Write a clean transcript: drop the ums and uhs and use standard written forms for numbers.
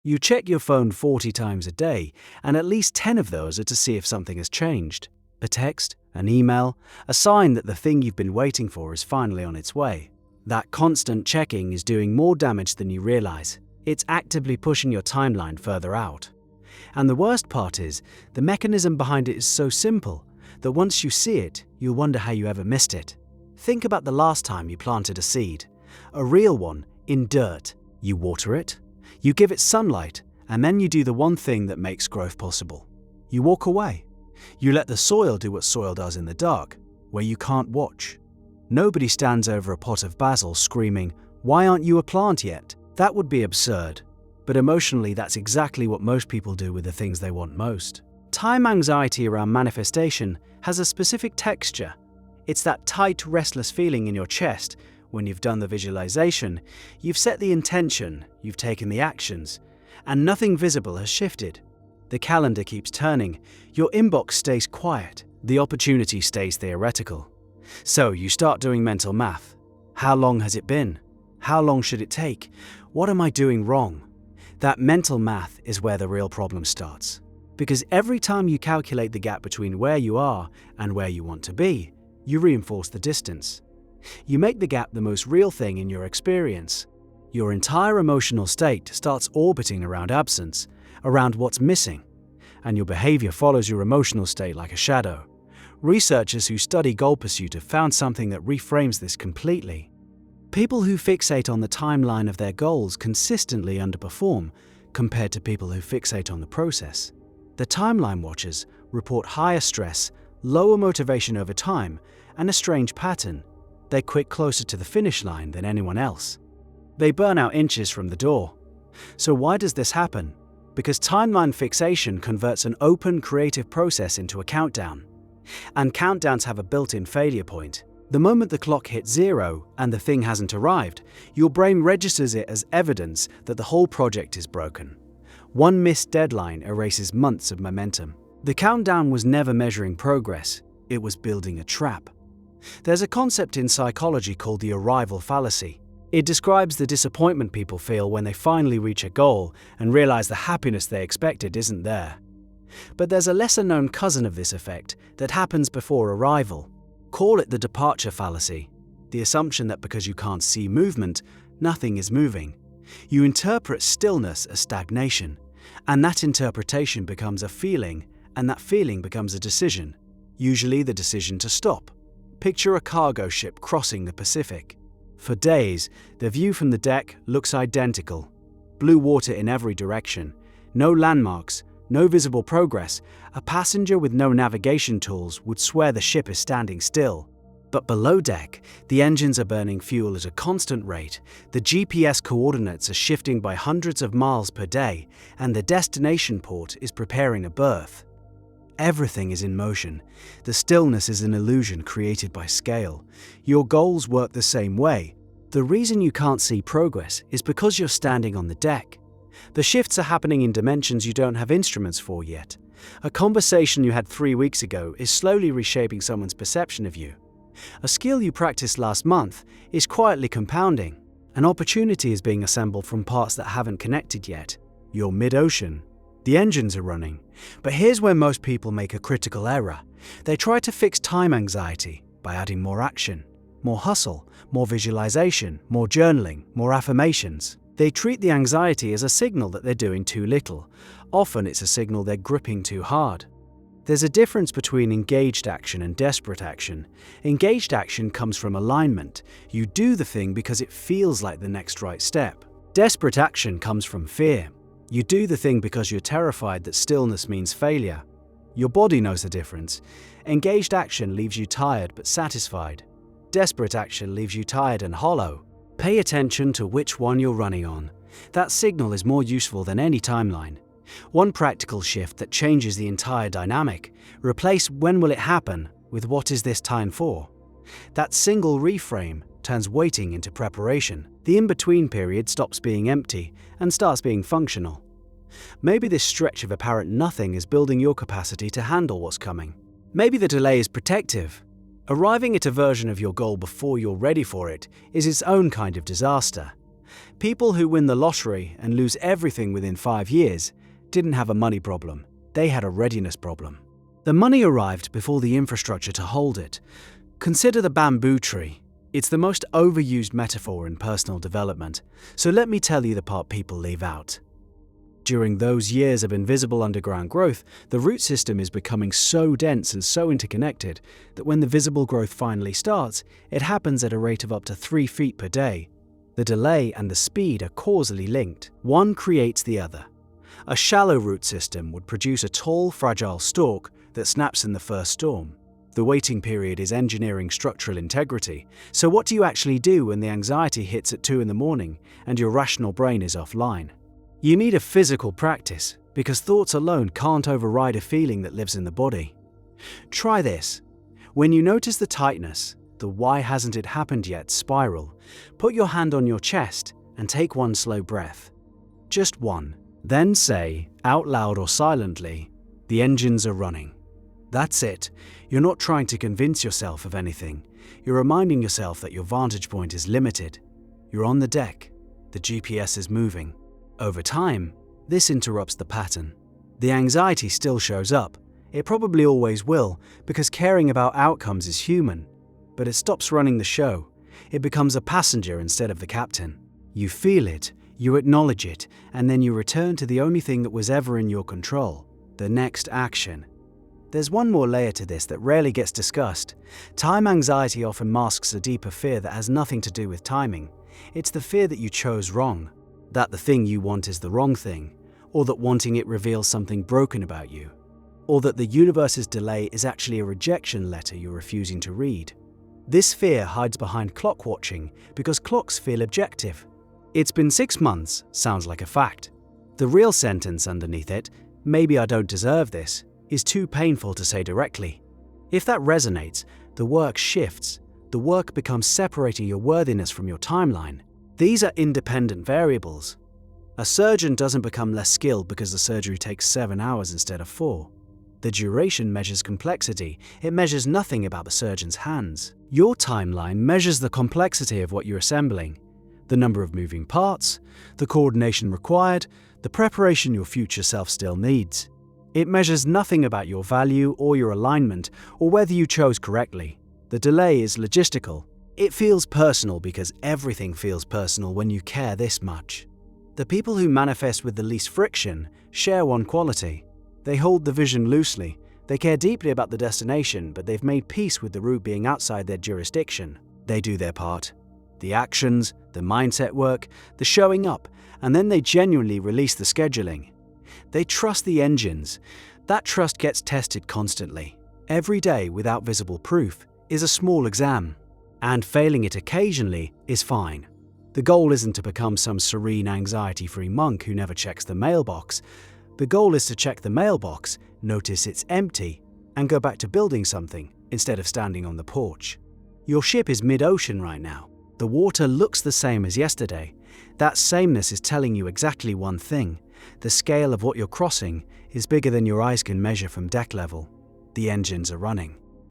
You check your phone 40 times a day, and at least 10 of those are to see if something has changed. A text, an email, a sign that the thing you've been waiting for is finally on its way. That constant checking is doing more damage than you realize. It's actively pushing your timeline further out. And the worst part is, the mechanism behind it is so simple that once you see it, you'll wonder how you ever missed it. Think about the last time you planted a seed, a real one, in dirt. You water it, you give it sunlight, and then you do the one thing that makes growth possible. You walk away. You let the soil do what soil does in the dark, where you can't watch. Nobody stands over a pot of basil screaming, "Why aren't you a plant yet?" That would be absurd. But emotionally, that's exactly what most people do with the things they want most. Time anxiety around manifestation has a specific texture. It's that tight, restless feeling in your chest when you've done the visualization, you've set the intention, you've taken the actions, and nothing visible has shifted. The calendar keeps turning, your inbox stays quiet, the opportunity stays theoretical. So you start doing mental math. How long has it been? How long should it take? What am I doing wrong? That mental math is where the real problem starts. Because every time you calculate the gap between where you are and where you want to be, you reinforce the distance. You make the gap the most real thing in your experience. Your entire emotional state starts orbiting around absence, around what's missing, and your behavior follows your emotional state like a shadow. Researchers who study goal pursuit have found something that reframes this completely. People who fixate on the timeline of their goals consistently underperform compared to people who fixate on the process. The timeline watchers report higher stress, lower motivation over time, and a strange pattern. They quit closer to the finish line than anyone else. They burn out inches from the door. So why does this happen? Because timeline fixation converts an open, creative process into a countdown. And countdowns have a built-in failure point. The moment the clock hits 0 and the thing hasn't arrived, your brain registers it as evidence that the whole project is broken. One missed deadline erases months of momentum. The countdown was never measuring progress, it was building a trap. There's a concept in psychology called the arrival fallacy. It describes the disappointment people feel when they finally reach a goal and realize the happiness they expected isn't there. But there's a lesser-known cousin of this effect that happens before arrival. Call it the departure fallacy, the assumption that because you can't see movement, nothing is moving. You interpret stillness as stagnation, and that interpretation becomes a feeling, and that feeling becomes a decision, usually the decision to stop. Picture a cargo ship crossing the Pacific. For days, the view from the deck looks identical. Blue water in every direction, no landmarks, no visible progress. A passenger with no navigation tools would swear the ship is standing still. But below deck, the engines are burning fuel at a constant rate, the GPS coordinates are shifting by hundreds of miles per day, and the destination port is preparing a berth. Everything is in motion. The stillness is an illusion created by scale. Your goals work the same way. The reason you can't see progress is because you're standing on the deck. The shifts are happening in dimensions you don't have instruments for yet. A conversation you had 3 weeks ago is slowly reshaping someone's perception of you. A skill you practiced last month is quietly compounding. An opportunity is being assembled from parts that haven't connected yet. You're mid-ocean. The engines are running. But here's where most people make a critical error. They try to fix time anxiety by adding more action, more hustle, more visualization, more journaling, more affirmations. They treat the anxiety as a signal that they're doing too little. Often it's a signal they're gripping too hard. There's a difference between engaged action and desperate action. Engaged action comes from alignment. You do the thing because it feels like the next right step. Desperate action comes from fear. You do the thing because you're terrified that stillness means failure. Your body knows the difference. Engaged action leaves you tired but satisfied. Desperate action leaves you tired and hollow. Pay attention to which one you're running on. That signal is more useful than any timeline. One practical shift that changes the entire dynamic. Replace "when will it happen" with "what is this time for?" That single reframe turns waiting into preparation. The in-between period stops being empty and starts being functional. Maybe this stretch of apparent nothing is building your capacity to handle what's coming. Maybe the delay is protective. Arriving at a version of your goal before you're ready for it is its own kind of disaster. People who win the lottery and lose everything within 5 years didn't have a money problem, they had a readiness problem. The money arrived before the infrastructure to hold it. Consider the bamboo tree. It's the most overused metaphor in personal development, so let me tell you the part people leave out. During those years of invisible underground growth, the root system is becoming so dense and so interconnected that when the visible growth finally starts, it happens at a rate of up to 3 feet per day. The delay and the speed are causally linked. One creates the other. A shallow root system would produce a tall, fragile stalk that snaps in the first storm. The waiting period is engineering structural integrity. So what do you actually do when the anxiety hits at 2 in the morning and your rational brain is offline? You need a physical practice, because thoughts alone can't override a feeling that lives in the body. Try this. When you notice the tightness, the "why hasn't it happened yet" spiral, put your hand on your chest and take one slow breath. Just one. Then say, out loud or silently, "The engines are running." That's it. You're not trying to convince yourself of anything. You're reminding yourself that your vantage point is limited. You're on the deck. The GPS is moving. Over time, this interrupts the pattern. The anxiety still shows up. It probably always will, because caring about outcomes is human. But it stops running the show. It becomes a passenger instead of the captain. You feel it, you acknowledge it, and then you return to the only thing that was ever in your control: the next action. There's one more layer to this that rarely gets discussed. Time anxiety often masks a deeper fear that has nothing to do with timing. It's the fear that you chose wrong, that the thing you want is the wrong thing, or that wanting it reveals something broken about you, or that the universe's delay is actually a rejection letter you're refusing to read. This fear hides behind clock watching because clocks feel objective. "It's been 6 months" sounds like a fact. The real sentence underneath it, "maybe I don't deserve this," is too painful to say directly. If that resonates, the work shifts. The work becomes separating your worthiness from your timeline. These are independent variables. A surgeon doesn't become less skilled because the surgery takes 7 hours instead of 4. The duration measures complexity. It measures nothing about the surgeon's hands. Your timeline measures the complexity of what you're assembling, the number of moving parts, the coordination required, the preparation your future self still needs. It measures nothing about your value or your alignment or whether you chose correctly. The delay is logistical. It feels personal because everything feels personal when you care this much. The people who manifest with the least friction share one quality. They hold the vision loosely. They care deeply about the destination, but they've made peace with the route being outside their jurisdiction. They do their part. The actions, the mindset work, the showing up, and then they genuinely release the scheduling. They trust the engines. That trust gets tested constantly. Every day without visible proof is a small exam, and failing it occasionally is fine. The goal isn't to become some serene, anxiety-free monk who never checks the mailbox. The goal is to check the mailbox, notice it's empty, and go back to building something instead of standing on the porch. Your ship is mid-ocean right now. The water looks the same as yesterday. That sameness is telling you exactly one thing. The scale of what you're crossing is bigger than your eyes can measure from deck level. The engines are running.